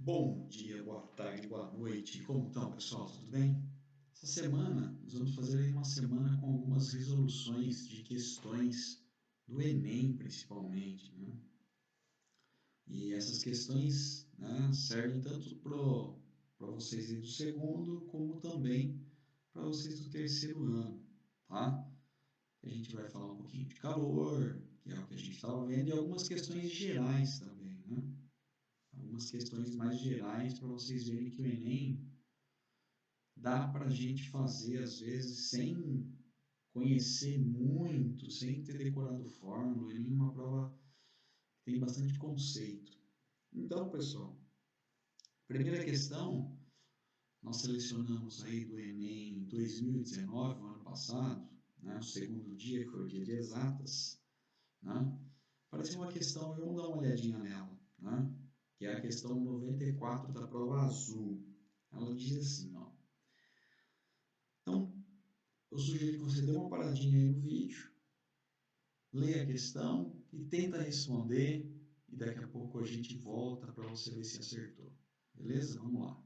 Bom dia, boa tarde, boa noite. Como estão, pessoal? Tudo bem? Essa semana nós vamos fazer aí uma semana com algumas resoluções de questões do Enem, principalmente, né? E essas questões, né, servem tanto para vocês aí do segundo, como também para vocês do terceiro ano, tá? A gente vai falar um pouquinho de calor, que é o que a gente estava vendo, e algumas questões gerais também, né? Algumas questões mais gerais para vocês verem que o Enem dá para a gente fazer, às vezes, sem conhecer muito, sem ter decorado fórmula, em uma prova que tem bastante conceito. Então, pessoal, primeira questão, nós selecionamos aí do Enem 2019, o ano passado, né, o segundo dia, que foi o dia de exatas, né, parece uma questão, vamos dar uma olhadinha nela, né, que é a questão 94 da prova azul. Ela diz assim, ó, então, eu sugiro que você dê uma paradinha aí no vídeo, leia a questão e tenta responder, e daqui a pouco a gente volta para você ver se acertou. Beleza? Vamos lá.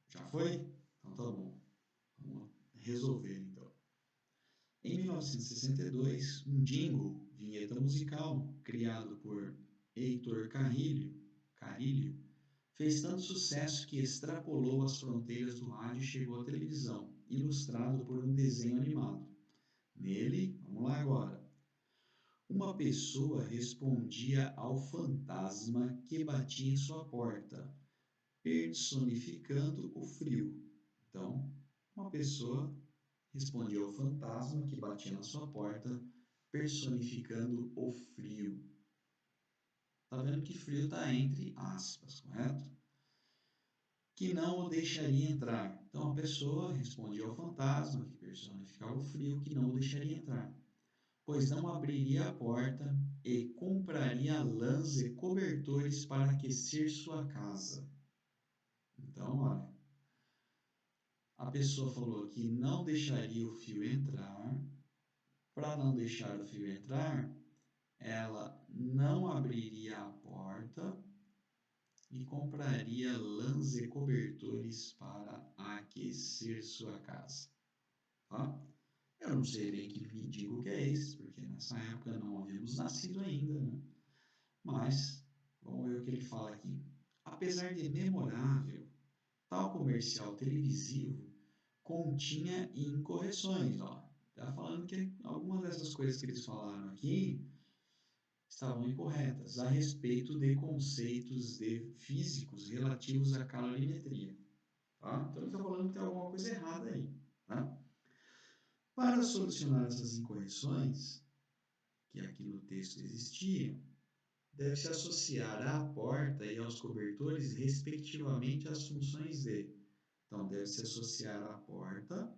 Já foi? Então tá bom. Vamos resolver então. Em 1962, um jingle, vinheta musical, criado por Heitor Carrilho, fez tanto sucesso que extrapolou as fronteiras do rádio e chegou à televisão, ilustrado por um desenho animado. Nele, vamos lá agora. Uma pessoa respondia ao fantasma que batia em sua porta, personificando o frio. Então, uma pessoa respondia ao fantasma que batia na sua porta, personificando o frio. Tá vendo que frio está entre aspas, correto? Que não o deixaria entrar. Então, a pessoa respondia ao fantasma que personificava o frio, que não o deixaria entrar, pois não abriria a porta e compraria lãs e cobertores para aquecer sua casa. Então, olha, a pessoa falou que não deixaria o fio entrar. Para não deixar o fio entrar, ela não abriria a porta e compraria lãs e cobertores para aquecer sua casa. Tá? Eu não sei bem que mendigo que é esse, porque nessa época não havíamos nascido ainda, né? Mas, vamos ver o que ele fala aqui. Apesar de memorável, tal comercial televisivo continha incorreções. Ó. Tá falando que algumas dessas coisas que eles falaram aqui estavam incorretas a respeito de conceitos de físicos relativos à calorimetria. Tá? Então ele está falando que tem alguma coisa errada aí. Tá? Para solucionar essas incorreções, que aqui no texto existiam, deve-se associar à porta e aos cobertores, respectivamente, as funções de. Então, deve-se associar à porta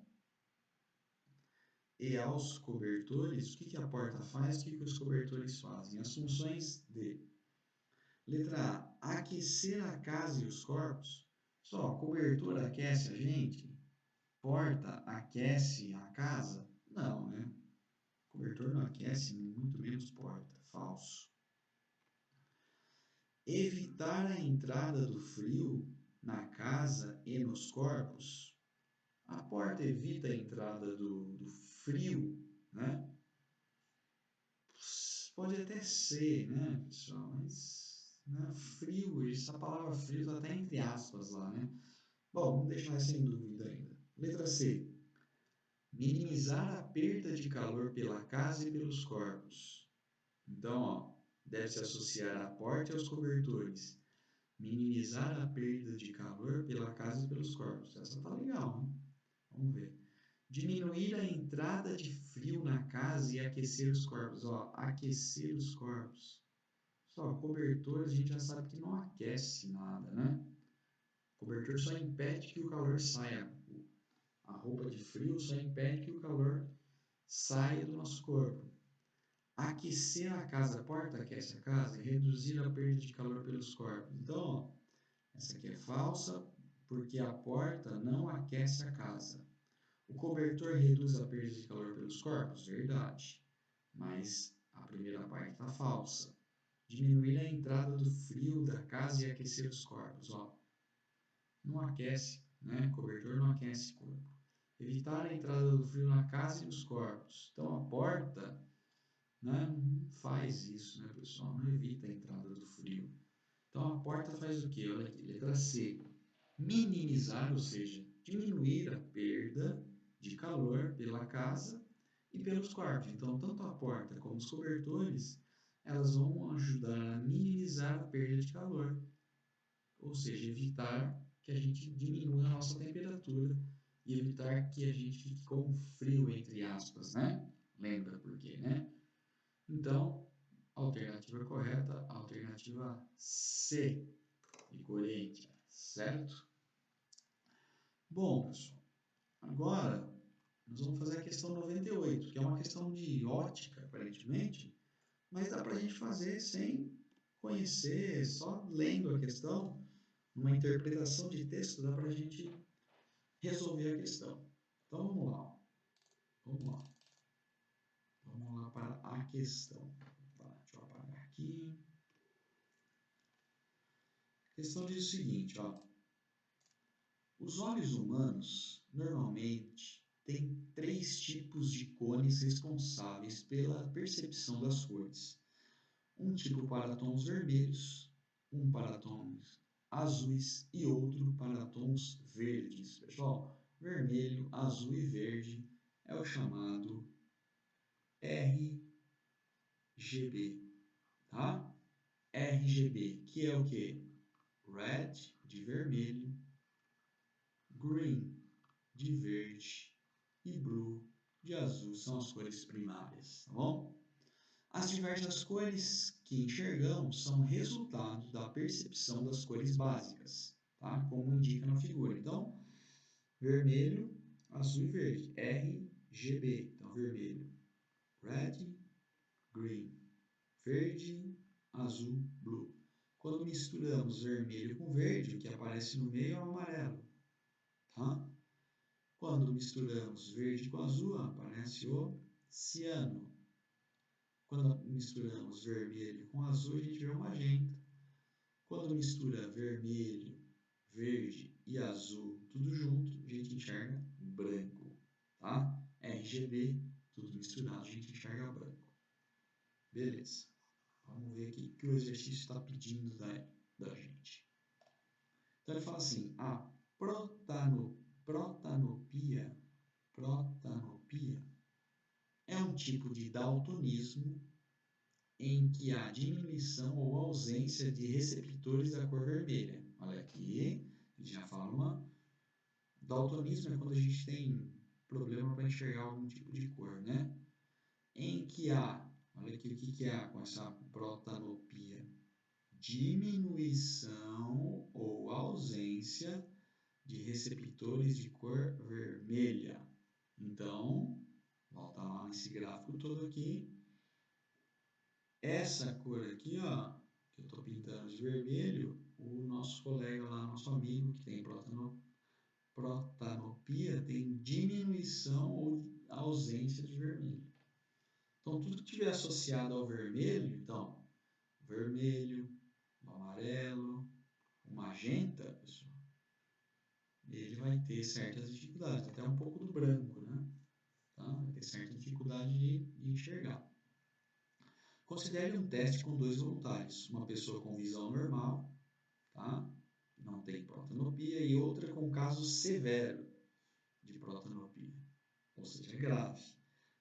e aos cobertores. O que a porta faz? O que os cobertores fazem? As funções de. Letra A. Aquecer a casa e os corpos. Só, cobertor aquece a gente? Porta aquece a casa? Não, né? Cobertor não aquece, muito menos porta. Falso. Evitar a entrada do frio na casa e nos corpos. A porta evita a entrada do frio, né? Pode até ser, né, pessoal? Mas né, frio, essa palavra frio está até entre aspas lá, né? Bom, vamos deixar essa em dúvida ainda. Letra C. Minimizar a perda de calor pela casa e pelos corpos. Então, ó, deve-se associar a porta e aos cobertores. Minimizar a perda de calor pela casa e pelos corpos. Essa tá legal, né? Vamos ver. Diminuir a entrada de frio na casa e aquecer os corpos. Ó, aquecer os corpos. Só, cobertor a gente já sabe que não aquece nada, né? Cobertor só impede que o calor saia. A roupa de frio só impede que o calor saia do nosso corpo. Aquecer a casa, a porta aquece a casa e reduzir a perda de calor pelos corpos. Então, ó, essa aqui é falsa, porque a porta não aquece a casa. O cobertor reduz a perda de calor pelos corpos? Verdade. Mas a primeira parte está falsa. diminuir a entrada do frio da casa e aquecer os corpos. Ó, não aquece, né? Cobertor não aquece corpo. Evitar a entrada do frio na casa e nos corpos. Então, a porta, né, não faz isso, né, pessoal? Não evita a entrada do frio. Então, a porta faz o quê? Olha aqui, letra C. Minimizar, ou seja, diminuir a perda de calor pela casa e pelos quartos. Então, tanto a porta como os cobertores, elas vão ajudar a minimizar a perda de calor, ou seja, evitar que a gente diminua a nossa temperatura e evitar que a gente fique com frio, entre aspas, né? Lembra por quê, né? Então, alternativa correta, alternativa C, de Corinthians, certo? Bom, pessoal, agora nós vamos fazer a questão 98, que é uma questão de ótica, aparentemente, mas dá para a gente fazer sem conhecer, só lendo a questão, uma interpretação de texto, dá para a gente resolver a questão. Então vamos lá, vamos lá, vamos lá para a questão. Deixa eu apagar aqui. A questão diz o seguinte, ó. Os olhos humanos normalmente têm 3 tipos de cones responsáveis pela percepção das cores. Um tipo para tons vermelhos, um para tons azuis e outro para tons verdes. Pessoal, vermelho, azul e verde é o chamado RGB, tá? RGB, que é o que? Red, de vermelho, green, de verde e blue, de azul, são as cores primárias, tá bom? As diversas cores que enxergamos são resultado da percepção das cores básicas, tá? Como indica na figura. Então, vermelho, azul e verde, RGB, então vermelho, red, green, verde, azul, blue. Quando misturamos vermelho com verde, o que aparece no meio é o amarelo, tá? Quando misturamos verde com azul, aparece o ciano. Quando misturamos vermelho com azul, a gente vê o magenta. Quando mistura vermelho, verde e azul, tudo junto, a gente enxerga branco, tá? RGB, tudo misturado, a gente enxerga branco. Beleza. Vamos ver aqui o que o exercício está pedindo da gente. Então ele fala assim, a protanopia é um tipo de daltonismo em que há diminuição ou ausência de receptores da cor vermelha. Olha aqui, ele já fala uma... Daltonismo é quando a gente tem problema para enxergar algum tipo de cor, né? Em que há, olha aqui o que há com essa protanopia. Diminuição ou ausência de receptores de cor vermelha. Então, volta lá nesse gráfico todo aqui. Essa cor aqui, ó, que eu estou pintando de vermelho, o nosso colega lá, nosso amigo que tem protanopia, tem diminuição ou ausência de vermelho. Então, tudo que estiver associado ao vermelho, então, vermelho, o amarelo, o magenta, pessoal, ele vai ter certas dificuldades, até um pouco do branco, né? Tá? Vai ter certa dificuldade de enxergar. Considere um teste com 2 voluntários, uma pessoa com visão normal, tá? Não tem protanopia, e outra com caso severo de protanopia, ou seja, grave.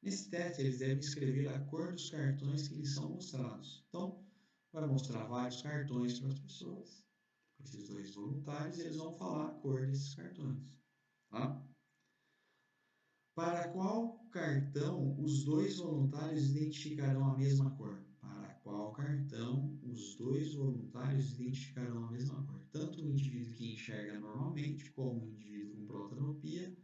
Nesse teste, eles devem escrever a cor dos cartões que lhes são mostrados. Então, vai mostrar vários cartões para as pessoas, para esses 2 voluntários, e eles vão falar a cor desses cartões, tá? Para qual cartão os 2 voluntários identificarão a mesma cor? Para qual cartão os 2 voluntários identificarão a mesma cor? Tanto o indivíduo que enxerga normalmente, como o indivíduo com protanopia,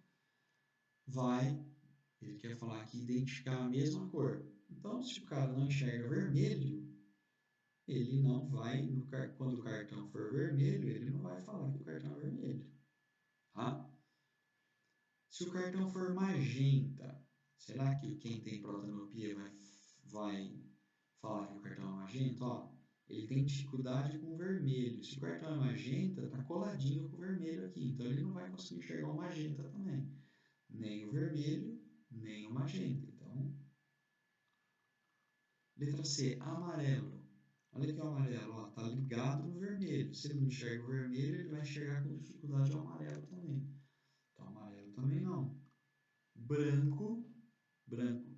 ele quer falar aqui, identificar a mesma cor. Então, se o cara não enxerga vermelho, ele não vai, quando o cartão for vermelho, ele não vai falar que o cartão é vermelho, tá? Se o cartão for magenta, será que quem tem protanopia vai falar que o cartão é magenta? Ó, ele tem dificuldade com o vermelho. Se o cartão é magenta, está coladinho com o vermelho aqui, então ele não vai conseguir enxergar o magenta também. Nem o vermelho, nem o magenta. Então, letra C, amarelo. Olha aqui o amarelo, está ligado no vermelho. Se ele não enxerga o vermelho, ele vai enxergar com dificuldade o amarelo também. Então, amarelo também não. Branco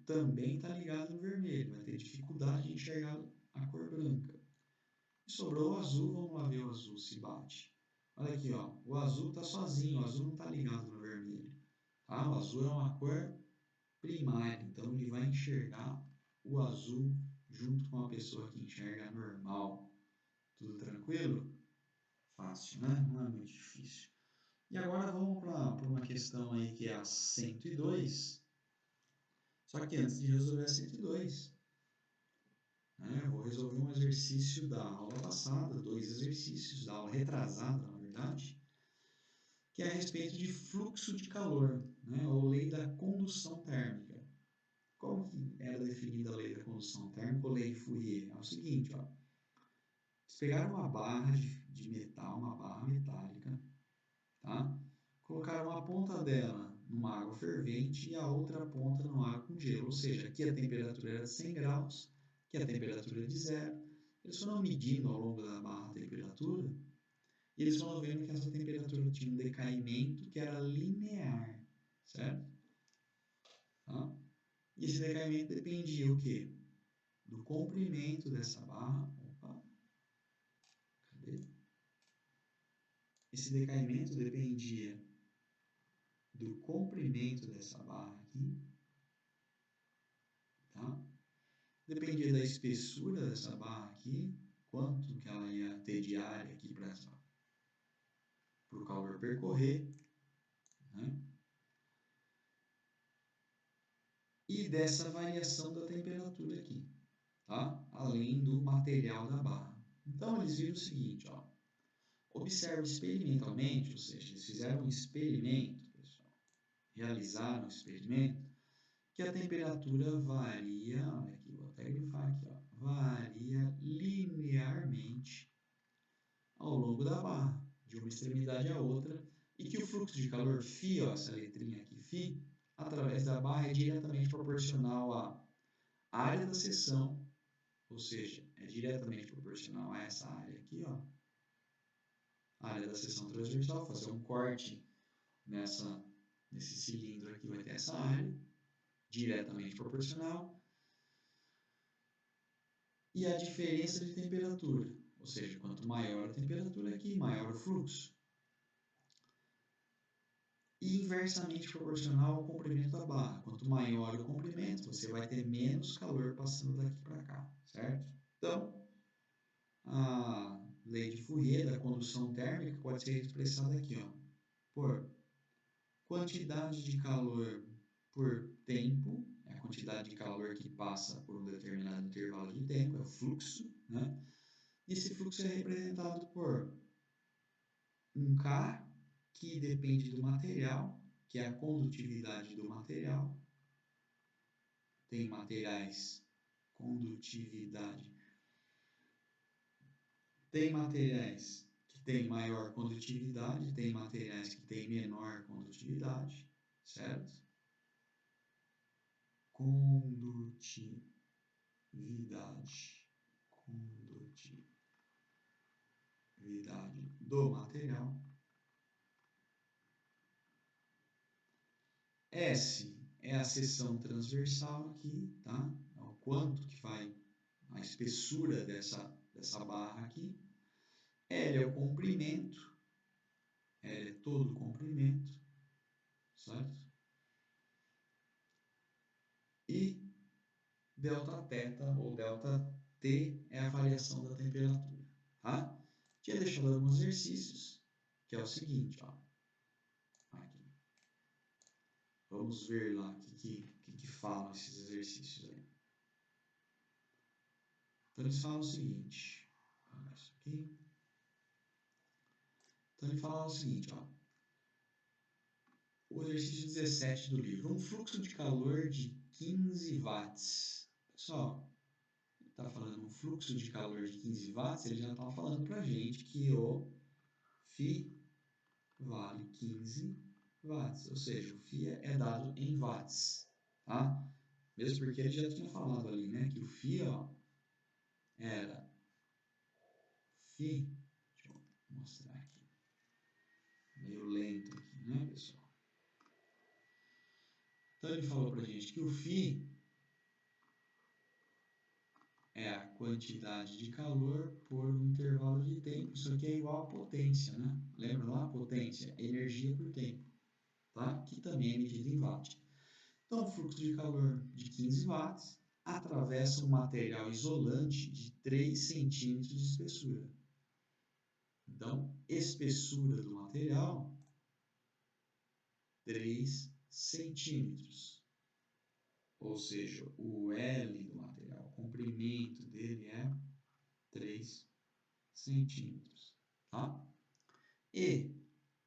também está ligado no vermelho, vai ter dificuldade de enxergar a cor branca. E sobrou o azul, vamos lá ver o azul se bate. Olha aqui, ó, o azul está sozinho, o azul não está ligado no vermelho. Tá? O azul é uma cor primária, então ele vai enxergar o azul junto com a pessoa que enxerga normal. Tudo tranquilo? Fácil, né? Não é muito difícil. E agora vamos para uma questão aí que é a 102. Só que antes de resolver a 102, né, eu vou resolver um exercício da aula passada, 2 exercícios da aula retrasada, na verdade, que é a respeito de fluxo de calor, né, ou lei da condução térmica. Como que era definida a lei da condução térmica ou lei de Fourier? É o seguinte, ó, eles pegaram uma barra de metal, uma barra metálica, tá? Colocaram uma ponta dela numa água fervente e a outra ponta numa água com gelo, ou seja, aqui a temperatura era de 100 graus, aqui a temperatura é de zero. Eles foram medindo ao longo da barra a temperatura e eles foram vendo que essa temperatura tinha um decaimento que era linear, certo? Tá? E esse decaimento dependia o quê? Do comprimento dessa barra. Opa, cadê? Esse decaimento dependia do comprimento dessa barra aqui, tá? Dependia da espessura dessa barra aqui, quanto que ela ia ter de área aqui para o calor percorrer, né? E dessa variação da temperatura aqui, tá? Além do material da barra. Então, eles viram o seguinte, ó. Observe experimentalmente, ou seja, eles fizeram um experimento, pessoal, realizaram um experimento, que a temperatura varia, olha aqui, vou até grifar aqui, ó, varia linearmente ao longo da barra, de uma extremidade à outra, e que o fluxo de calor φ, ó, essa letrinha aqui, φ, através da barra é diretamente proporcional à área da seção, ou seja, é diretamente proporcional a essa área aqui, ó, a área da seção transversal, fazer um corte nesse cilindro aqui vai ter essa área, diretamente proporcional, e a diferença de temperatura, ou seja, quanto maior a temperatura aqui, maior o fluxo. E inversamente proporcional ao comprimento da barra. Quanto maior o comprimento, você vai ter menos calor passando daqui para cá, certo? Então, a lei de Fourier da condução térmica pode ser expressada aqui, ó, por quantidade de calor por tempo, é a quantidade de calor que passa por um determinado intervalo de tempo, é o fluxo, né? E esse fluxo é representado por um K, que depende do material, que é a condutividade do material. Tem materiais, condutividade. Tem materiais que têm maior condutividade, tem materiais que têm menor condutividade, certo? Condutividade. Condutividade do material. S é a seção transversal aqui, tá? É o quanto que vai a espessura dessa barra aqui. L é o comprimento, L é todo o comprimento, certo? E delta θ ou delta T é a variação da temperatura, tá? Tinha deixado alguns exercícios, que é o seguinte, ó. Aqui. Vamos ver lá o que falam esses exercícios aí. Então, eles falam o seguinte, isso aqui. Então, ele fala o seguinte, ó. O exercício 17 do livro. Um fluxo de calor de 15 watts. Pessoal, está falando um fluxo de calor de 15 watts, ele já está falando para a gente que o Φ vale 15 watts, ou seja, o Φ é dado em watts, tá? Mesmo porque ele já tinha falado ali, né, que o Φ, ó, era Φ, deixa eu mostrar aqui, meio lento aqui, né, pessoal? Então ele falou para a gente que o Φ é a quantidade de calor por um intervalo de tempo, isso aqui é igual a potência, né? Lembra lá? Potência, energia por tempo, tá? Que também é medida em watt. Então, o fluxo de calor de 15 watts atravessa um material isolante de 3 centímetros de espessura. Então, espessura do material, 3 centímetros. Ou seja, o L do material, o comprimento dele é 3 centímetros. Tá? E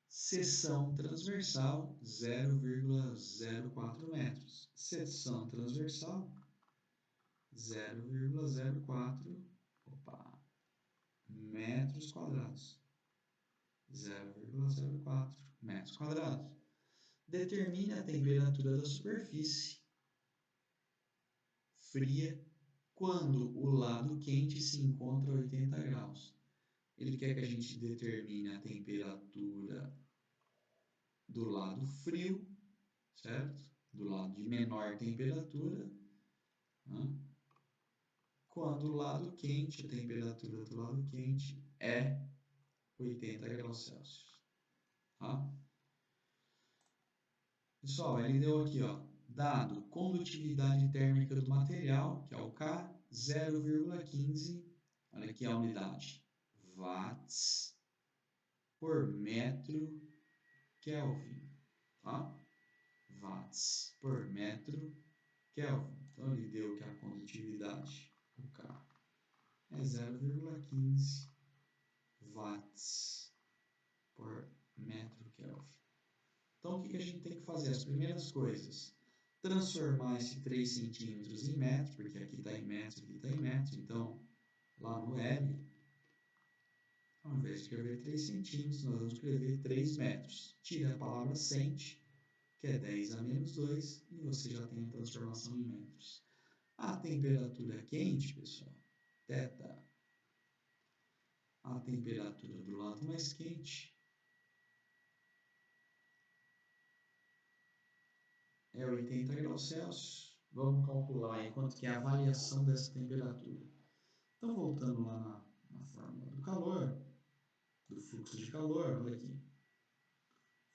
seção transversal, 0,04 metros. Seção transversal, 0,04 metros quadrados. 0,04 metros quadrados. Determine a temperatura da superfície fria quando o lado quente se encontra a 80 graus. Ele quer que a gente determine a temperatura do lado frio, certo? Do lado de menor temperatura, né? Quando o lado quente, a temperatura do lado quente é 80 graus Celsius. Tá? Pessoal, ele deu aqui, ó, dado condutividade térmica do material, que é o K, 0,15, olha aqui a unidade, watts por metro Kelvin, tá? Watts por metro Kelvin. Então, ele deu que a condutividade, o K, é 0,15 watts por metro Kelvin. Então, o que a gente tem que fazer? As primeiras coisas, transformar esse 3 centímetros em metros, porque aqui está em metros, aqui está em metros. Então, lá no L, ao invés de escrever 3 centímetros, nós vamos escrever 3 metros. Tira a palavra cent, que é 10 a menos 2, e você já tem a transformação em metros. A temperatura quente, pessoal, θ, a temperatura do lado mais quente é 80 graus Celsius. Vamos calcular aí quanto que é a variação dessa temperatura. Então, voltando lá na fórmula do calor, do fluxo de calor, olha aqui.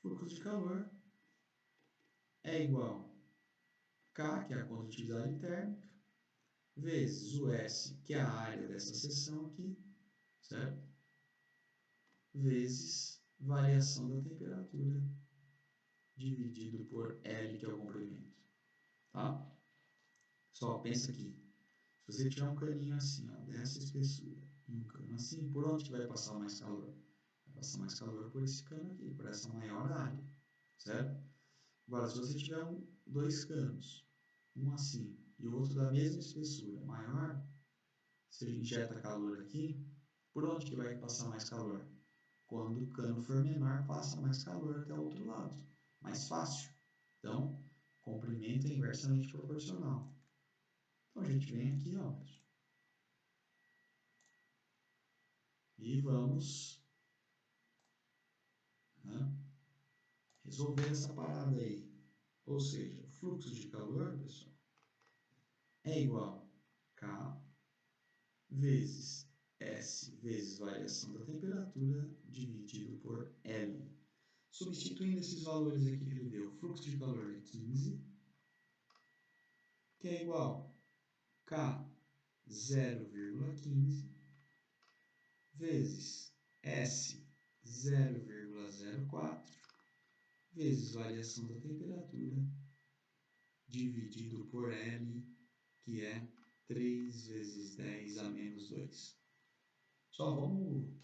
Fluxo de calor é igual a K, que é a condutividade térmica, vezes o S, que é a área dessa seção aqui, certo? Vezes variação da temperatura, dividido por L, que é o comprimento. Tá? Só pensa aqui. Se você tiver um caninho assim, ó, dessa espessura, e um cano assim, por onde que vai passar mais calor? Vai passar mais calor por esse cano aqui, por essa maior área, certo? Agora, se você tiver dois canos, um assim e o outro da mesma espessura, maior, você injeta calor aqui, por onde que vai passar mais calor? Quando o cano for menor, passa mais calor até o outro lado, mais fácil. Então, comprimento é inversamente proporcional. Então, a gente vem aqui, ó, e vamos, né, resolver essa parada aí. Ou seja, o fluxo de calor, pessoal, é igual a K vezes S vezes variação da temperatura dividido por L. Substituindo esses valores aqui que ele deu, o fluxo de calor é 15, que é igual a K 0,15 vezes S 0,04 vezes variação da temperatura dividido por L, que é 3 vezes 10 a menos 2. Só vamos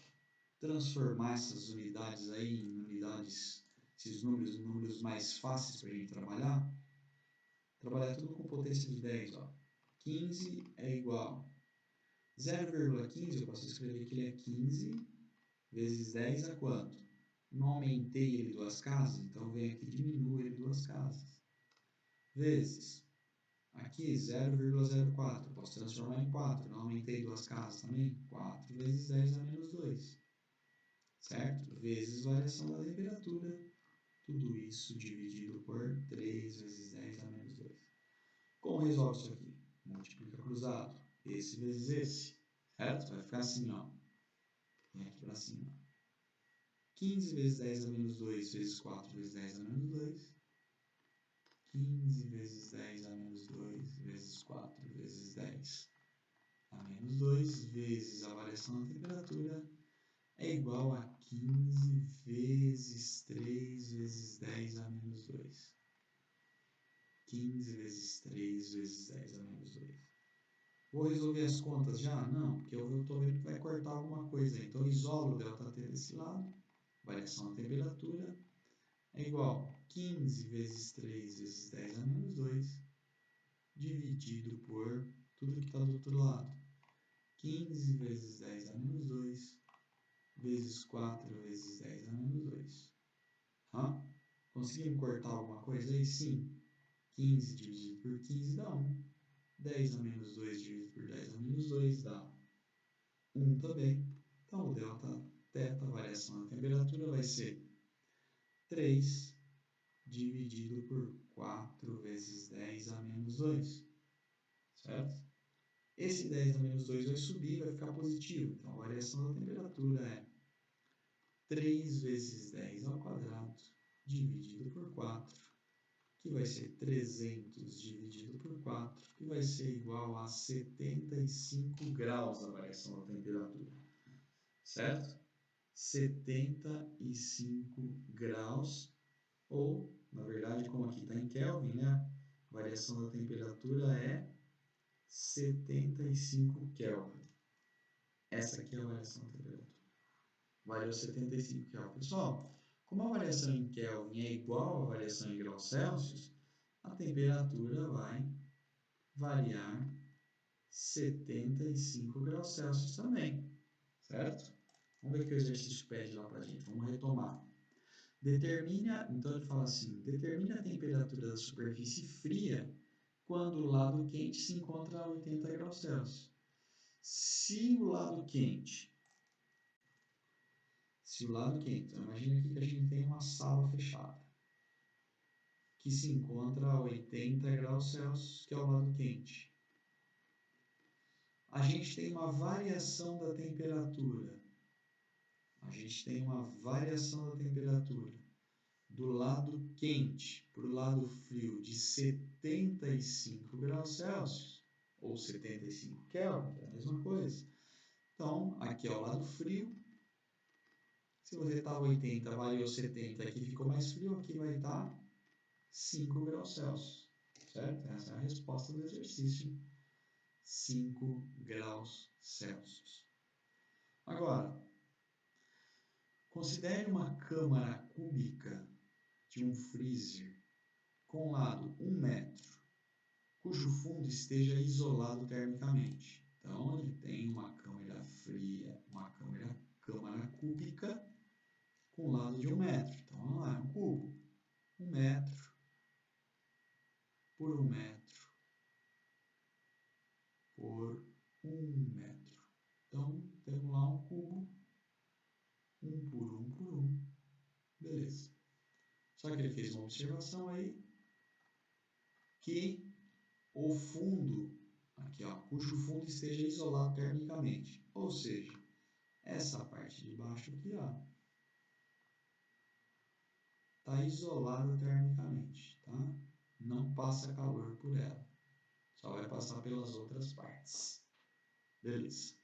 transformar essas unidades aí em unidades, esses números, em números mais fáceis para a gente trabalhar. Trabalhar tudo com potência de 10. Ó. 15 é igual 0,15 eu posso escrever que ele é 15 vezes 10 a quanto? Não aumentei ele 2 casas, então venho aqui e diminuo ele 2 casas. Vezes, aqui 0,04, posso transformar em 4, não aumentei 2 casas também? 4 vezes 10 a menos 2, certo? Vezes variação da temperatura, tudo isso dividido por 3 vezes 10 a menos 2. Como resolve isso aqui? Multiplica cruzado, esse vezes esse, certo? Vai ficar assim, ó. Vem aqui para cima. 15 vezes 10 a menos 2 vezes 4 vezes 10 a menos 2. 15 vezes 10 a menos 2 vezes 4 vezes 10 a menos 2 vezes a variação da temperatura é igual a 15 vezes 3 vezes 10 a menos 2. 15 vezes 3 vezes 10 a menos 2. Vou resolver as contas já? Não, porque eu estou vendo que vai cortar alguma coisa. Então, isolo o ΔT desse lado, variação da temperatura, é igual a 15 vezes 3 vezes 10 a menos 2, dividido por tudo que está do outro lado. 15 vezes 10 a menos 2, vezes 4 vezes 10 a menos 2. Conseguimos cortar alguma coisa aí? Sim. 15 dividido por 15 dá 1. 10 a menos 2 dividido por 10 a menos 2 dá 1 também. Então, o ΔT, a variação da temperatura, vai ser 3 dividido por 4 vezes 10 a menos 2, certo? Esse 10 a menos 2 vai subir, vai ficar positivo. Então, a variação da temperatura é 3 vezes 10 ao quadrado dividido por 4, que vai ser 300 dividido por 4, que vai ser igual a 75 graus a variação da temperatura, certo? 75 graus, ou, na verdade, como aqui está em Kelvin, né? A variação da temperatura é 75 Kelvin. Essa aqui é a variação da temperatura. Variou 75 Kelvin. Pessoal, como a variação em Kelvin é igual à variação em graus Celsius, a temperatura vai variar 75 graus Celsius também, certo? Vamos ver o que o exercício pede lá para a gente. Vamos retomar. Determina, então ele fala assim, determina a temperatura da superfície fria quando o lado quente se encontra a 80 graus Celsius. Se o lado quente, então imagina aqui que a gente tem uma sala fechada, que se encontra a 80 graus Celsius, que é o lado quente. A gente tem uma variação da temperatura. Do lado quente para o lado frio de 75 graus Celsius, ou 75 Kelvin, é a mesma coisa. Então, aqui é o lado frio. Se você estava 80, variou 70, aqui ficou mais frio, aqui vai estar 5 graus Celsius, certo? Essa é a resposta do exercício, 5 graus Celsius. Agora, considere uma câmara cúbica de um freezer com lado 1 metro, cujo fundo esteja isolado termicamente. Então, ele tem uma câmara fria, uma câmara cúbica com lado de 1 metro. Então, vamos lá, é um cubo. 1 metro por 1 metro por 1 metro. Então, temos lá um cubo, 1 por 1 por 1. Beleza. Só que ele fez uma observação aí, que o fundo, aqui ó, cujo fundo esteja isolado termicamente. Ou seja, essa parte de baixo aqui, ó, está isolada termicamente, tá? Não passa calor por ela. Só vai passar pelas outras partes. Beleza.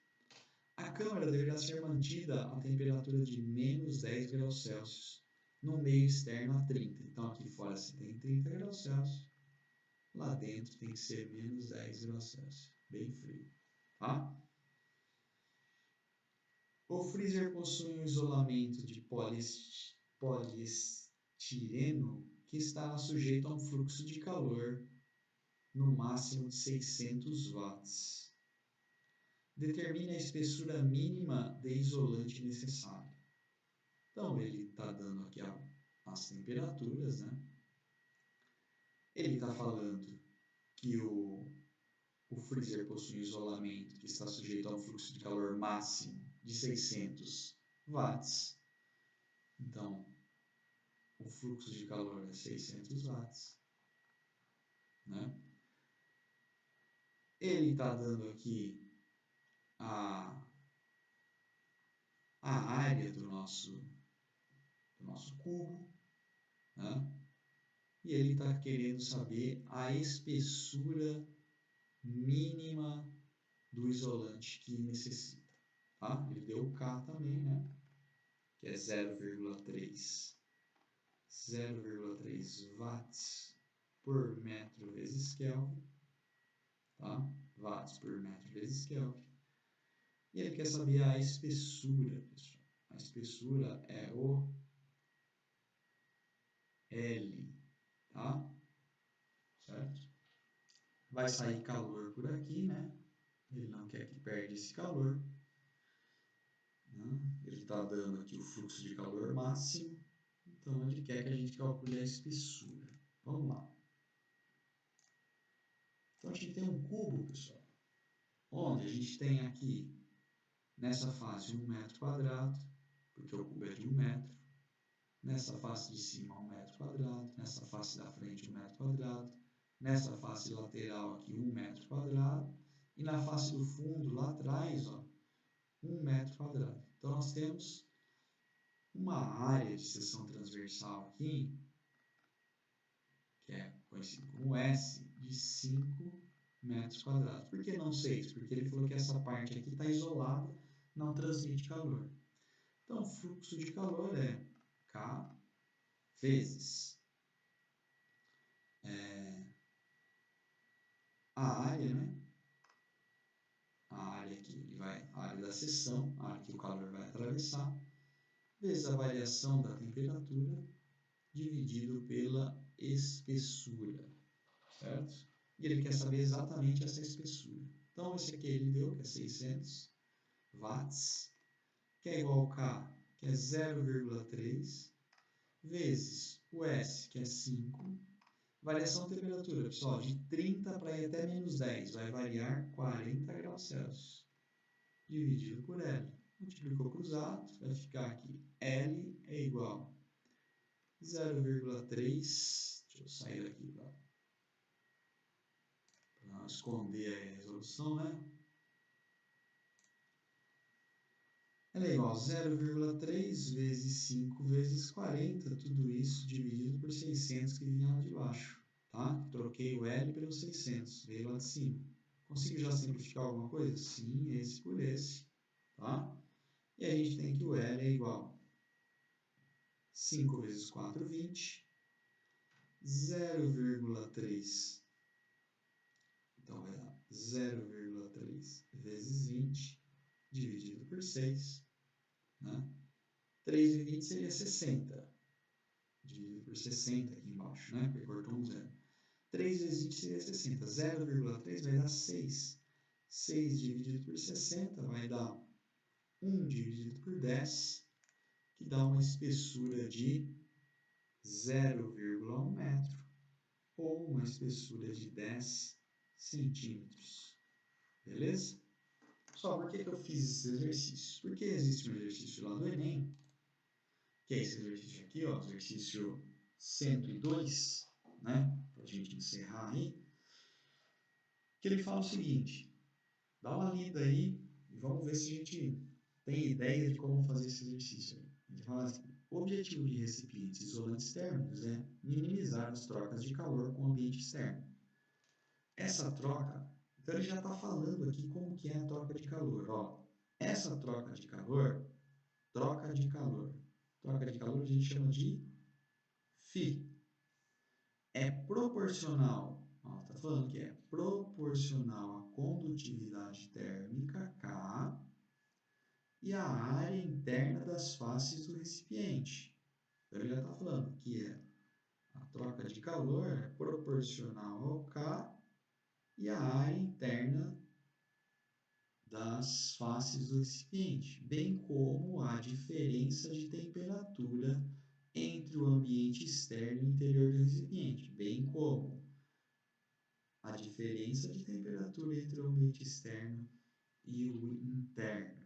A câmara deverá ser mantida a temperatura de menos 10 graus Celsius no meio externo a 30. Então, aqui fora se tem 30 graus Celsius, lá dentro tem que ser menos 10 graus Celsius. Bem frio, tá? O freezer possui um isolamento de poliestireno que está sujeito a um fluxo de calor no máximo de 600 watts. determine a espessura mínima de isolante necessária. Então, ele está dando aqui as temperaturas, né? Ele está falando que o freezer possui um isolamento que está sujeito a um fluxo de calor máximo de 600 watts. Então, o fluxo de calor é 600 watts. Né? Ele está dando aqui a área do nosso cubo, né? E ele está querendo saber a espessura mínima do isolante que necessita. Tá? Ele deu o K também, né? Que é 0,3 watts por metro vezes Kelvin. Tá? Watts por metro vezes Kelvin. E ele quer saber a espessura, pessoal. A espessura é o L, tá? Certo? Vai sair calor por aqui, né? Ele não quer que perde esse calor. Né? Ele está dando aqui o fluxo de calor máximo. Então, ele quer que a gente calcule a espessura. Vamos lá. Então, a gente tem um cubo, pessoal, onde a gente tem aqui, nessa face, 1 metro quadrado, porque o cubo é de 1 metro. Nessa face de cima, 1 metro quadrado. Nessa face da frente, 1 metro quadrado. Nessa face lateral aqui, 1 metro quadrado. E na face do fundo, lá atrás, ó, 1 metro quadrado. Então, nós temos uma área de seção transversal aqui, que é conhecido como S, de 5 metros quadrados. Por que não 6? Porque ele falou que essa parte aqui está isolada, não transmite calor. Então, o fluxo de calor é K vezes a área, né? A área que a área da seção, a área que o calor vai atravessar, vezes a variação da temperatura, dividido pela espessura, certo? E ele quer saber exatamente essa espessura. Então, esse aqui ele deu, que é 600 watts, que é igual ao K, que é 0,3, vezes o S, que é 5. Variação de temperatura, pessoal, de 30 para ir até menos 10, vai variar 40 graus Celsius, dividido por L. Multiplicou cruzado, vai ficar aqui, L é igual a 0,3, deixa eu sair daqui para esconder a resolução, né? Ela é igual a 0,3 vezes 5 vezes 40, tudo isso dividido por 600 que vinha lá de baixo, tá? Troquei o L pelo 600, veio lá de cima. Consigo já simplificar alguma coisa? Sim, esse por esse, tá? E a gente tem que o L é igual a 5 vezes 4, 20, 0,3. Então, vai dar 0,3 vezes 20, dividido por 6, né? 3 e 20 seria 60, dividido por 60 aqui embaixo, né? Porque cortou um zero. 3 vezes 20 seria 60. 0,3 vai dar 6. 6 dividido por 60 vai dar 1 dividido por 10, que dá uma espessura de 0,1 metro, ou uma espessura de 10 centímetros. Beleza? Só por que eu fiz esse exercício? Porque existe um exercício lá do Enem, que é esse exercício aqui, ó, exercício 102, né? Para a gente encerrar aí, que ele fala o seguinte: dá uma lida aí e vamos ver se a gente tem ideia de como fazer esse exercício aí. Ele fala assim: o objetivo de recipientes isolantes térmicos é minimizar as trocas de calor com o ambiente externo. Essa troca, então ele já está falando aqui como que é a troca de calor. Ó, essa troca de calor a gente chama de φ. É proporcional, está falando que é proporcional à condutividade térmica, K, e à área interna das faces do recipiente. Então, ele já está falando que a troca de calor é proporcional ao K e à área interna das faces do recipiente, bem como a diferença de temperatura entre o ambiente externo e interior do recipiente, bem como a diferença de temperatura entre o ambiente externo e o interno,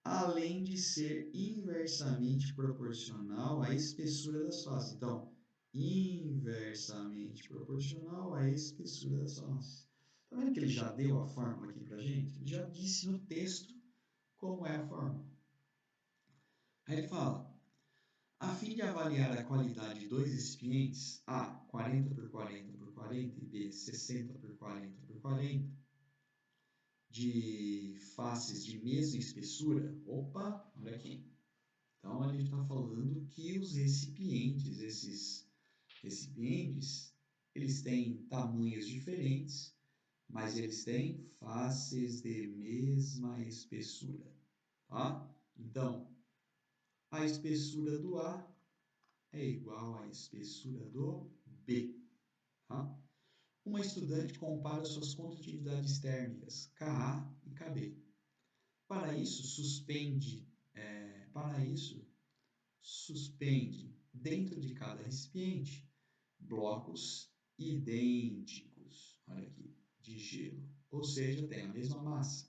além de ser inversamente proporcional à espessura das faces. Então, inversamente proporcional à espessura das faces. Está vendo que ele já deu a fórmula aqui para a gente? Ele já disse no texto como é a fórmula. Aí ele fala, a fim de avaliar a qualidade de dois recipientes, A, 40 por 40 por 40 e B, 60 por 40 por 40, de faces de mesma espessura, opa, olha aqui. Então, ele está falando que os recipientes, esses recipientes, eles têm tamanhos diferentes, mas eles têm faces de mesma espessura, tá? Então, a espessura do A é igual à espessura do B, tá? Uma estudante compara suas condutividades térmicas, Ka e Kb. Para isso, suspende dentro de cada recipiente blocos idênticos, olha aqui, de gelo, ou seja, tem a mesma massa,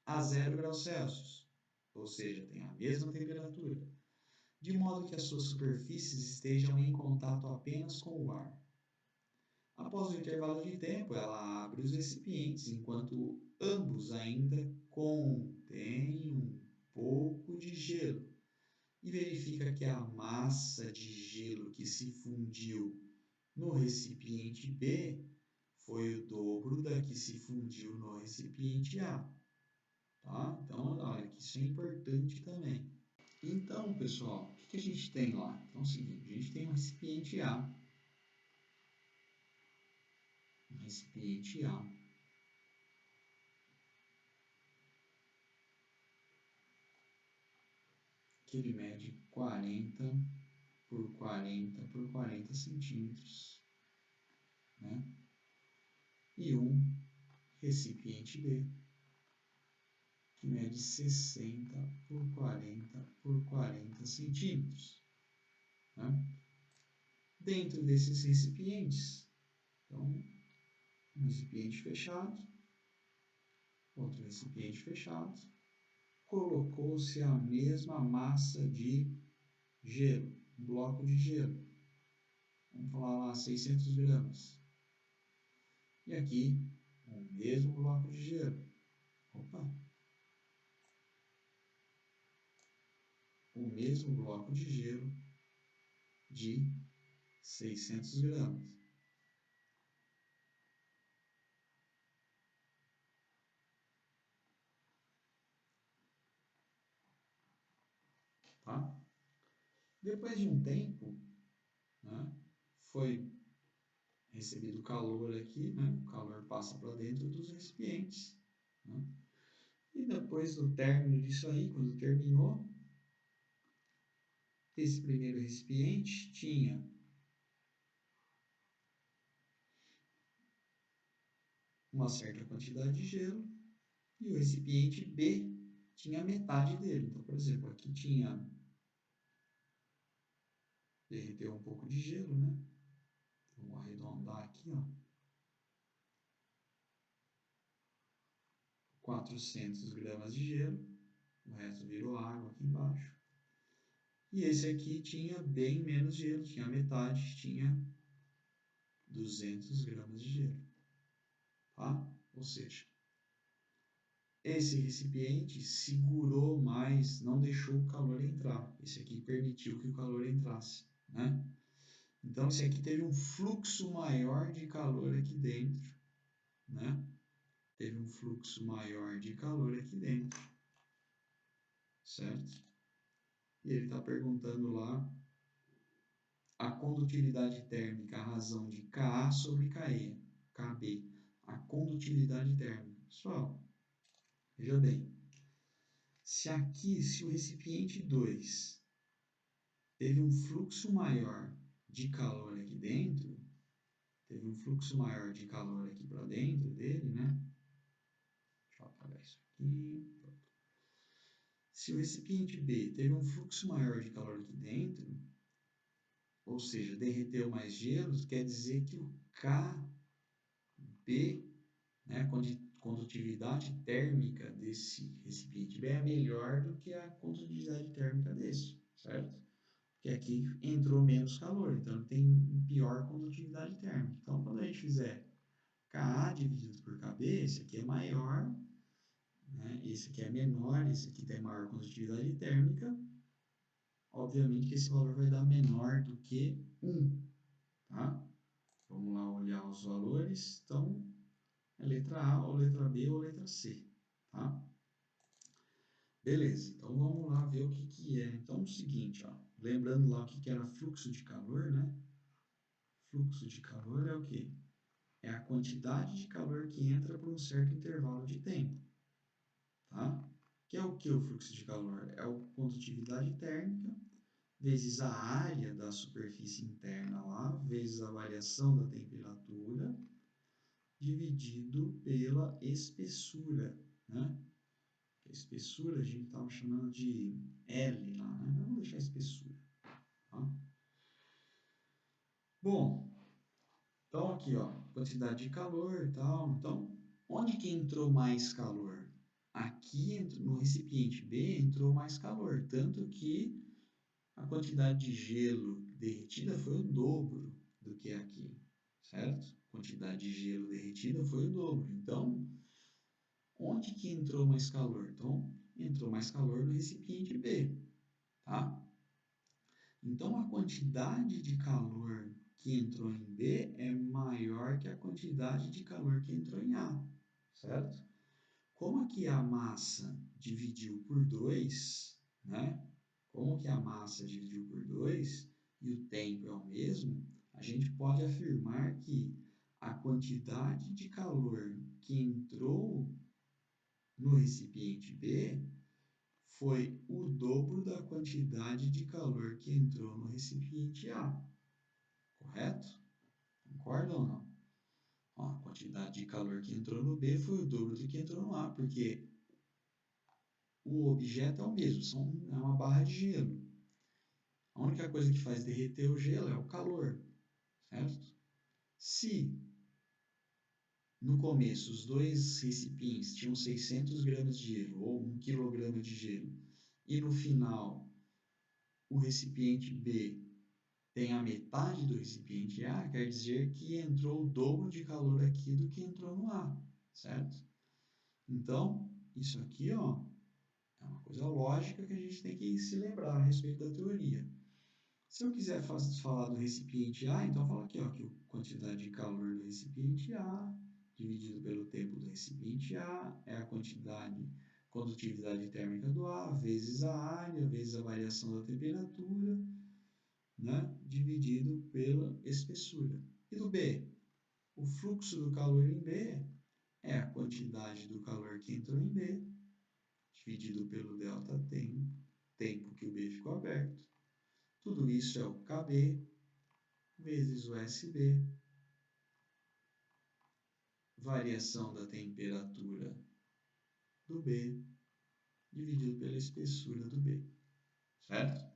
a 0 graus Celsius, ou seja, tem a mesma temperatura, de modo que as suas superfícies estejam em contato apenas com o ar. Após o intervalo de tempo, ela abre os recipientes, enquanto ambos ainda contêm um pouco de gelo, e verifica que a massa de gelo que se fundiu no recipiente B foi o dobro da que se fundiu no recipiente A. Tá? Então, olha que isso é importante também. Então, pessoal, o que a gente tem lá? Então é o seguinte, a gente tem um recipiente A. Um recipiente A. Que ele mede 40 por 40 por 40 centímetros. Né? E um recipiente B, que mede 60 por 40 por 40 centímetros. Né? Dentro desses recipientes, então, um recipiente fechado, outro recipiente fechado, colocou-se a mesma massa de gelo, um bloco de gelo. Vamos falar lá 600 gramas. E aqui, o mesmo bloco de gelo. Opa! O mesmo bloco de gelo de 600 gramas. Tá? Depois de um tempo, né, foi recebido calor aqui, né, o calor passa para dentro dos recipientes. Né, e depois do término disso aí, quando terminou, esse primeiro recipiente tinha uma certa quantidade de gelo e o recipiente B tinha metade dele. Então, por exemplo, aqui tinha, derreteu um pouco de gelo, né? Vamos arredondar aqui, ó. 400 gramas de gelo, o resto virou água aqui embaixo. E esse aqui tinha bem menos gelo, tinha metade, tinha 200 gramas de gelo. Tá? Ou seja, esse recipiente segurou mais, não deixou o calor entrar. Esse aqui permitiu que o calor entrasse, né? Então, esse aqui teve um fluxo maior de calor aqui dentro, né? Teve um fluxo maior de calor aqui dentro, certo? E ele está perguntando lá a condutividade térmica, a razão de Ka sobre Kb, a condutividade térmica. Pessoal, veja bem, se o recipiente 2 teve um fluxo maior de calor aqui dentro, teve um fluxo maior de calor aqui para dentro dele, né? eu apagar isso aqui. Pronto. Se o recipiente B teve um fluxo maior de calor aqui dentro, ou seja, derreteu mais gelos, quer dizer que o KB, né, a condutividade térmica desse recipiente B é melhor do que a condutividade térmica desse, certo? Porque aqui entrou menos calor, então tem pior condutividade térmica. Então, quando a gente fizer Ka dividido por Kb, esse aqui é maior, né? Esse aqui é menor, esse aqui tem maior condutividade térmica, obviamente que esse valor vai dar menor do que 1, tá? Vamos lá olhar os valores, então, é letra A, ou letra B, ou letra C, tá? Beleza, então vamos lá ver o que que é. Então, é o seguinte, ó, lembrando lá o que que era fluxo de calor, né? Fluxo de calor é o quê? É a quantidade de calor que entra por um certo intervalo de tempo, tá? Que é o que o fluxo de calor? É a condutividade térmica vezes a área da superfície interna lá, vezes a variação da temperatura, dividido pela espessura, né? A espessura a gente estava chamando de L lá, né? Vamos deixar a espessura, tá? Bom, então aqui, ó, quantidade de calor e tal. Então, onde que entrou mais calor? Aqui no recipiente B entrou mais calor, tanto que a quantidade de gelo derretida foi o dobro do que aqui, certo? A quantidade de gelo derretida foi o dobro. Então, onde que entrou mais calor? Então, entrou mais calor no recipiente B, tá? Então, a quantidade de calor que entrou em B é maior que a quantidade de calor que entrou em A, certo? Como aqui a massa dividiu por 2, né? Como que a massa dividiu por 2 e o tempo é o mesmo, a gente pode afirmar que a quantidade de calor que entrou no recipiente B foi o dobro da quantidade de calor que entrou no recipiente A. Correto? Concorda ou não? Ó, a quantidade de calor que entrou no B foi o dobro do que entrou no A, porque o objeto é o mesmo, é uma barra de gelo. A única coisa que faz derreter o gelo é o calor, certo? Se no começo os dois recipientes tinham 600 gramas de gelo ou 1 quilograma de gelo, e no final o recipiente B tem a metade do recipiente A, quer dizer que entrou o dobro de calor aqui do que entrou no A, certo? Então, isso aqui, ó, é uma coisa lógica que a gente tem que se lembrar a respeito da teoria. Se eu quiser falar do recipiente A, então fala aqui, ó, que a quantidade de calor do recipiente A dividido pelo tempo do recipiente A é a condutividade térmica do A vezes a área, vezes a variação da temperatura, né, dividido pela espessura. E do B? O fluxo do calor em B é a quantidade do calor que entrou em B, dividido pelo delta tempo que o B ficou aberto. Tudo isso é o KB vezes o SB, variação da temperatura do B, dividido pela espessura do B, certo?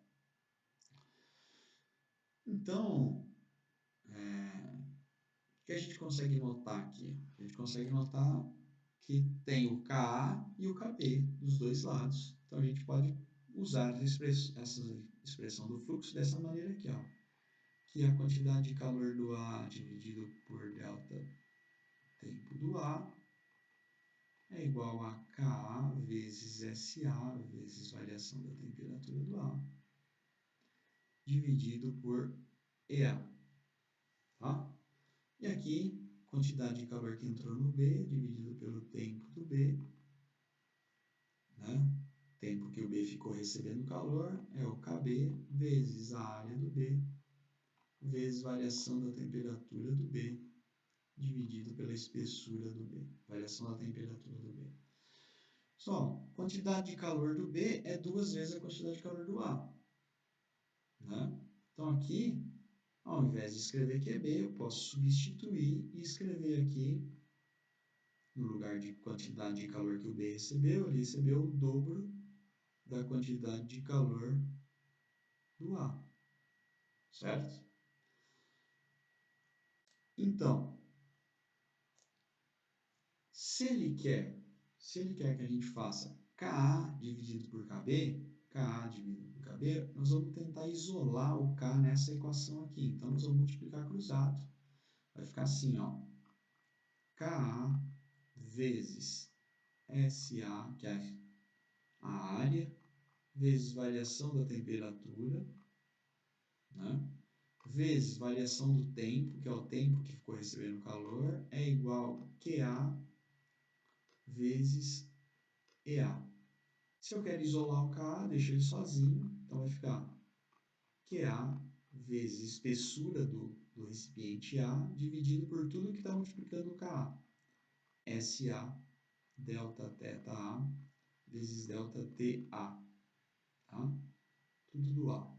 Então, o que a gente consegue notar aqui? A gente consegue notar que tem o Ka e o Kb dos dois lados. Então, a gente pode usar essa expressão do fluxo dessa maneira aqui, ó, que é a quantidade de calor do A dividido por delta tempo do A é igual a Ka vezes SA vezes variação da temperatura do A, dividido por EA, tá? E aqui, quantidade de calor que entrou no B, dividido pelo tempo do B, né? Tempo que o B ficou recebendo calor, é o KB, vezes a área do B, vezes variação da temperatura do B, dividido pela espessura do B, variação da temperatura do B. Só, quantidade de calor do B é 2 vezes a quantidade de calor do A, né? Então, aqui, ao invés de escrever QB, eu posso substituir e escrever aqui no lugar de quantidade de calor que o B recebeu, ele recebeu o dobro da quantidade de calor do A, certo? Então, se ele quer que a gente faça Ka dividido por Kb, Ka dividido por Kb, nós vamos tentar isolar o K nessa equação aqui. Então, nós vamos multiplicar cruzado. Vai ficar assim, ó. Ka vezes SA, que é a área, vezes variação da temperatura, né? Vezes variação do tempo, que é o tempo que ficou recebendo calor, é igual a QA vezes EA. Se eu quero isolar o Ka, deixo ele sozinho, então vai ficar QA vezes espessura do recipiente A, dividido por tudo que está multiplicando o Ka. SA delta θ A vezes delta TA, tá? Tudo do A.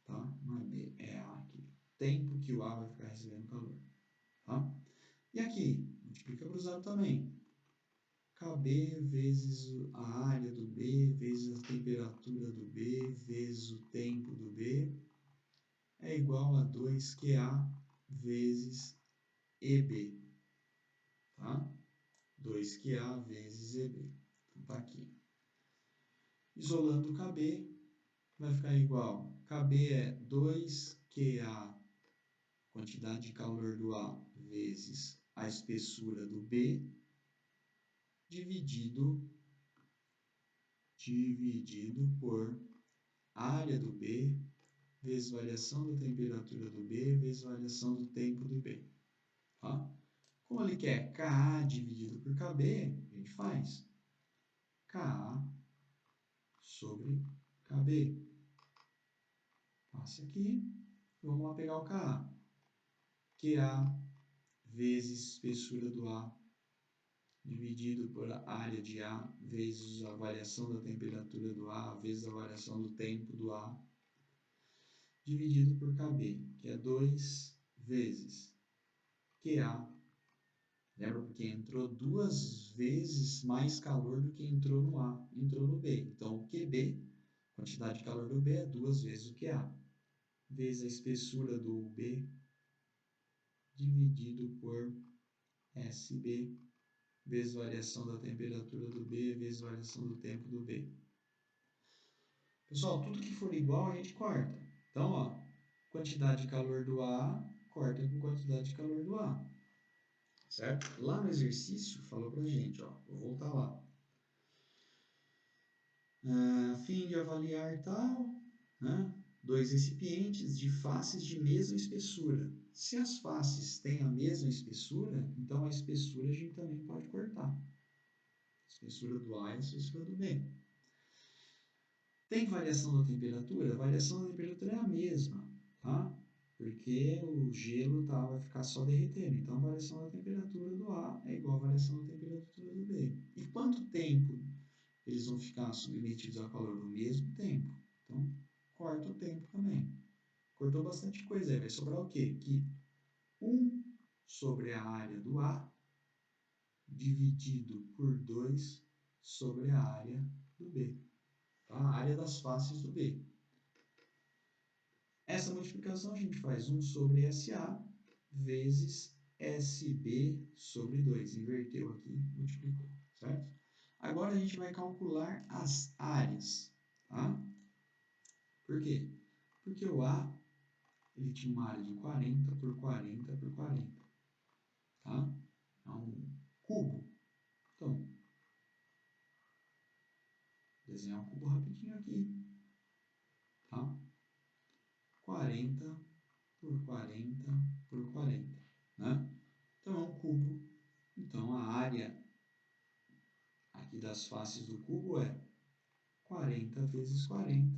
Tá? Não é B, é A aqui. Tempo que o A vai ficar recebendo calor, tá? E aqui, multiplica cruzado também. KB vezes a área do B, vezes a temperatura do B, vezes o tempo do B, é igual a 2QA vezes EB, tá? 2QA vezes EB. Então, tá aqui. Isolando o KB, vai ficar igual. KB é 2QA, quantidade de calor do A, vezes a espessura do B, dividido por área do B, vezes variação da temperatura do B, vezes variação do tempo do B. Tá? Como ele quer Ka dividido por Kb, a gente faz Ka sobre Kb. Passa aqui, vamos lá pegar o Ka. QA vezes espessura do A, dividido por a área de A, vezes a variação da temperatura do A, vezes a variação do tempo do A, dividido por Kb, que é 2 vezes QA. Lembra? Porque entrou 2 vezes mais calor do que entrou no A, entrou no B. Então, o QB, quantidade de calor do B, é 2 vezes o QA, vezes a espessura do B, dividido por SB, vezes variação da temperatura do B, vezes variação do tempo do B. Pessoal, tudo que for igual a gente corta. Então, ó, quantidade de calor do A, corta com quantidade de calor do A. Certo? Lá no exercício, falou pra gente, ó, vou voltar lá. A fim de avaliar tal, né? 2 recipientes de faces de mesma espessura. Se as faces têm a mesma espessura, então a espessura a gente também pode cortar. A espessura do A e a espessura do B. Tem variação da temperatura? A variação da temperatura é a mesma, tá? Porque o gelo vai ficar só derretendo. Então, a variação da temperatura do A é igual à variação da temperatura do B. E quanto tempo eles vão ficar submetidos ao calor? No mesmo tempo. Então, corta o tempo também. Cortou bastante coisa aí. Vai sobrar o quê? Que 1 sobre a área do A dividido por 2 sobre a área do B. Tá? A área das faces do B. Essa multiplicação a gente faz 1 sobre SA vezes SB sobre 2. Inverteu aqui, multiplicou, certo? Agora a gente vai calcular as áreas, tá? Por quê? Porque o A ele tinha uma área de 40 por 40 por 40, tá? É um cubo. Então, vou desenhar um cubo rapidinho aqui, tá? 40 por 40 por 40, né? Então, é um cubo. Então, a área aqui das faces do cubo é 40 vezes 40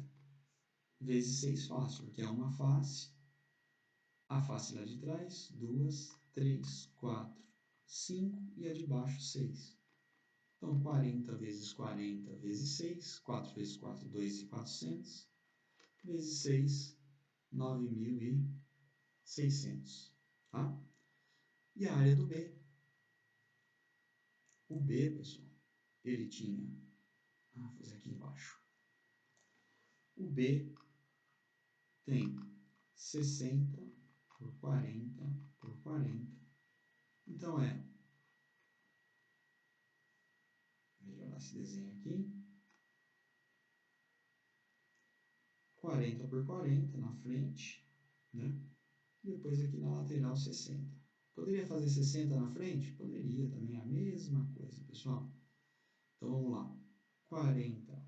vezes 6 faces, porque é uma face. A face lá de trás, 2, 3, 4, 5 e a de baixo, 6. Então, 40 vezes 40 vezes 6, 4 vezes 4, 2.400, vezes 6, 9.600, tá? E a área do B. O B, pessoal, ele tinha... vou fazer aqui embaixo. O B tem 60 por 40 por 40. Então, melhorar esse desenho aqui. 40 por 40 na frente, né? Depois aqui na lateral 60. Poderia fazer 60 na frente? Poderia também, a mesma coisa, pessoal. Então, vamos lá. 40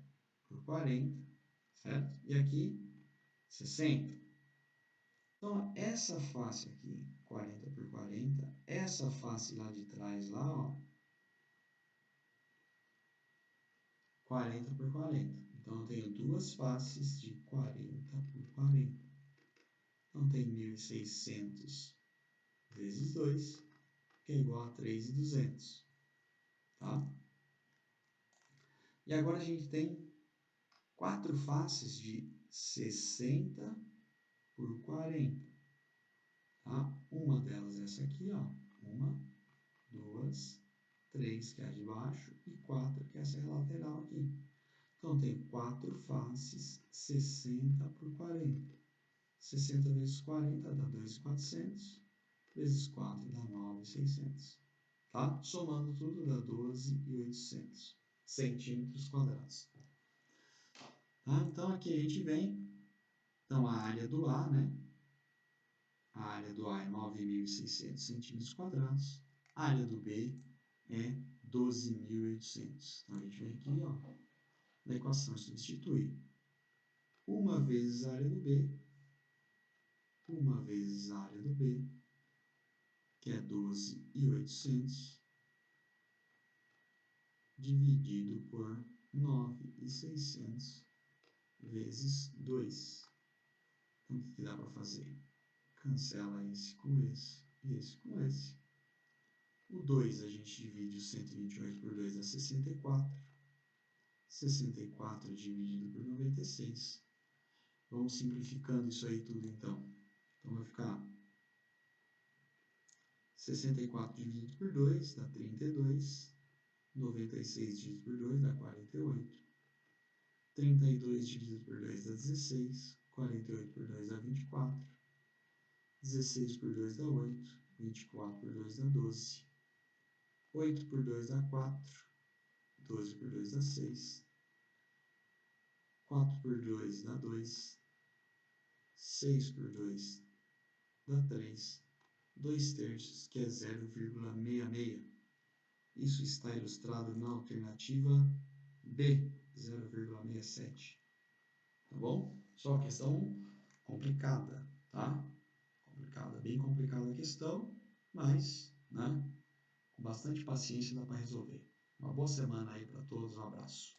por 40, certo? E aqui, 60. Então, essa face aqui, 40 por 40, essa face lá de trás, lá, ó, 40 por 40. Então, eu tenho duas faces de 40 por 40. Então, tem 1.600 vezes 2, que é igual a 3.200, tá? E agora a gente tem quatro faces de 60 por 40, tá? Uma delas é essa aqui, ó. 1, 2, 3, que é a de baixo, e 4, que é essa lateral aqui. Então, tem quatro faces 60 por 40. 60 vezes 40 dá 2.400, vezes 4 dá 9.600. Tá? Somando tudo dá 12.800 centímetros quadrados. Tá? Então, aqui a gente vem, então, a área do A, né? A área do A é 9.600 centímetros quadrados. A área do B é 12.800. Então, a gente vem aqui, ó, na equação substituir. Uma vezes a área do B, uma vezes a área do B, que é 12.800, dividido por 9.600 vezes 2. Então, o que dá para fazer? Cancela esse com esse e esse com esse. O 2 a gente divide o 128 por 2 dá 64. 64 dividido por 96. Vamos simplificando isso aí tudo então. Então vai ficar 64 dividido por 2 dá 32. 96 dividido por 2 dá 48. 32 dividido por 2 dá 16. 48 por 2 dá 24. 16 por 2 dá 8. 24 por 2 dá 12. 8 por 2 dá 4. 12 por 2 dá 6. 4 por 2 dá 2. 6 por 2 dá 3. 2 terços, que é 0,66. Isso está ilustrado na alternativa B, 0,67. Tá bom? Só questão complicada, tá? Complicada, bem complicada a questão, mas, né, com bastante paciência dá para resolver. Uma boa semana aí para todos, um abraço.